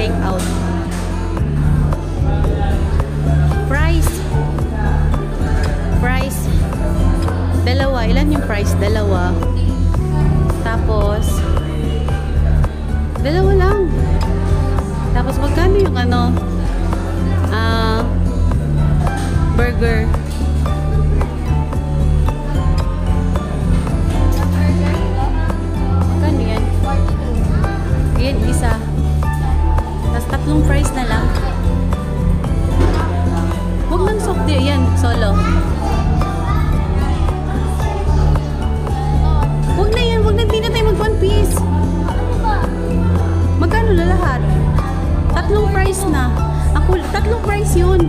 take out. Price. Price. Dalawa. Ilan yung price? Dalawa. Tapos, dalawa lang. Tapos, magkano yung ano? Burger. Magkano yan? Yan, isa. Tapos, tatlong price na lang. Huwag nang soft drink. Yan, solo. Huwag na yan. Huwag na. Hindi na tayo mag one piece. Magkano na lahat? Tatlong price na. Ako, tatlong price yun.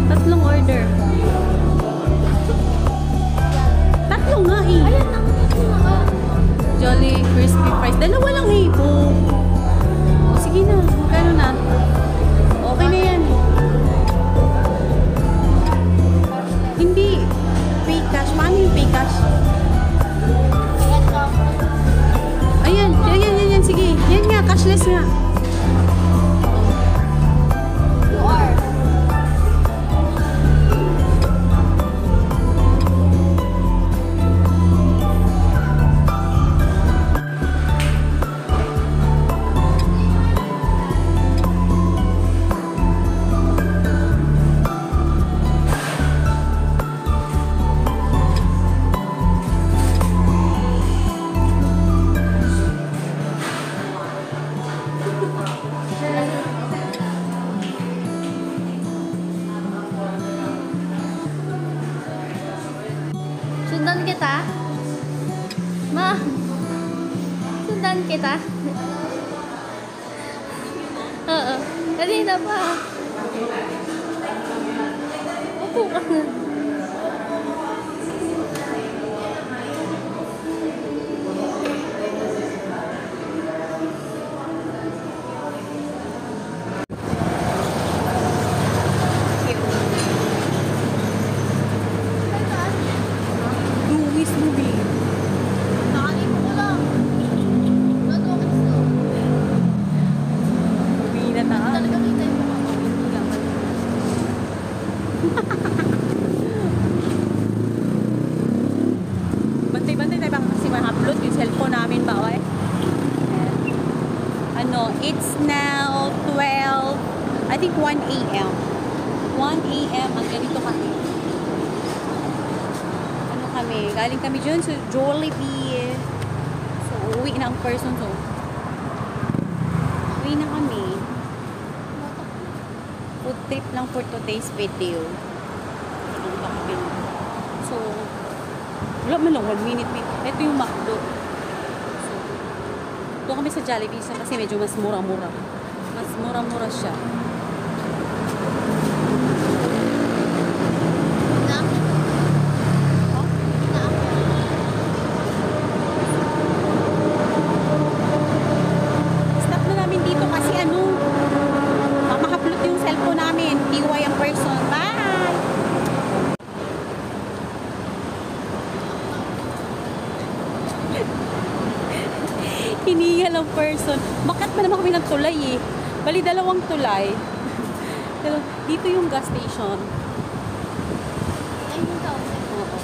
Tatlong order. Tatlong nga eh. Jolly crispy fries. Dalawa lang eh. O, sige na. Magkano na? Okay na yan. Hindi. Pay cash. Paano yung pay cash? Ayan. Yan. Sige. Yan nga. Cashless nga. Sundan kita? Ma? Sundan kita? Oo. Kanina pa. Upo ka na. Bantay-bantay tayo baka kasi ma-upload yung cellphone namin bawal. Ano, it's now 12, I think 1 a.m. 1 a.m. ang ganito kami. Ano kami? Galing kami dyan sa Jollibee. So, uwi na ang person. So, uwi na kami. Food trip lang for today's video. So, wala man lang 1 minute. Ito yung McDo. So, doon kami sa Jollibee kasi medyo mas mura-mura. Mas mura-mura siya. Stop na namin dito kasi ano, makaplot yung cellphone namin. TY ang person. Bye! Hinihingal ang person. Bakit pa naman kami ng tulay eh? Bali, dalawang tulay. Dito yung gas station. Oo.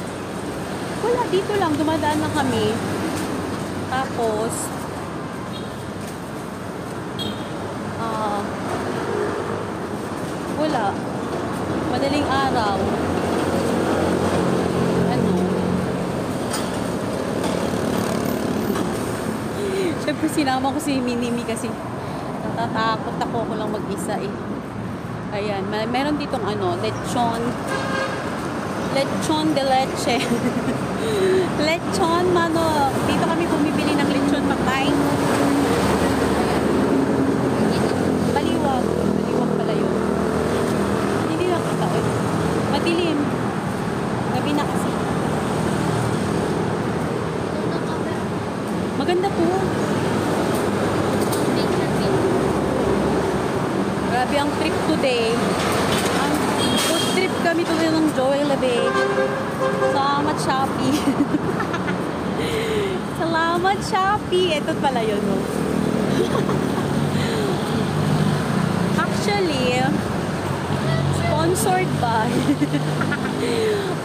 Wala, dito lang. Dumadaan na kami. Tapos, wala. Madaling araw. Siyempre sinama ko si Minimi kasi natatakot ako lang mag-isa eh. Ayan, meron ditong ano, lechon de leche. Lechon manok. Dito kami bumibili ng lechon pagkain. Baliwag pala yun. Hindi lang kita eh. Madilim. Gabi na kasi. Maganda to. Grabe ang trip today. Ang food trip kami today ng Jollibee. Salamat Shopee. Salamat. Salamat, Shopee. Ito pala yun, no? Actually, sponsored by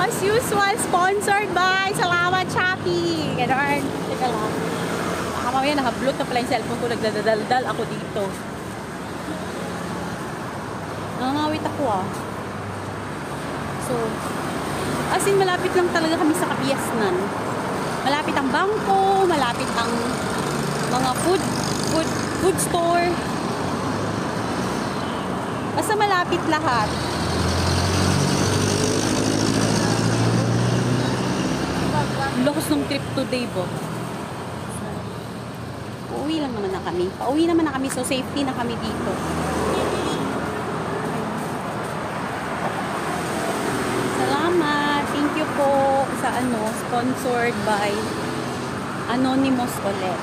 as usual, sponsored by Salamat, Shopee. Ganon. Teka lang. Baka mamaya nakablot na pala yung cellphone ko. Nagdadaldal ako dito. Nangangawit ako ah. So, as in malapit lang talaga kami sa Kabiasnan. Malapit ang bangko, malapit ang mga food store. Basta malapit lahat. Lakas ng trip today, bo. Uuwi lang naman na kami. Pauwi naman na kami, so safety na kami dito. Salamat. Thank you po sa sponsored by Anonymous ulit.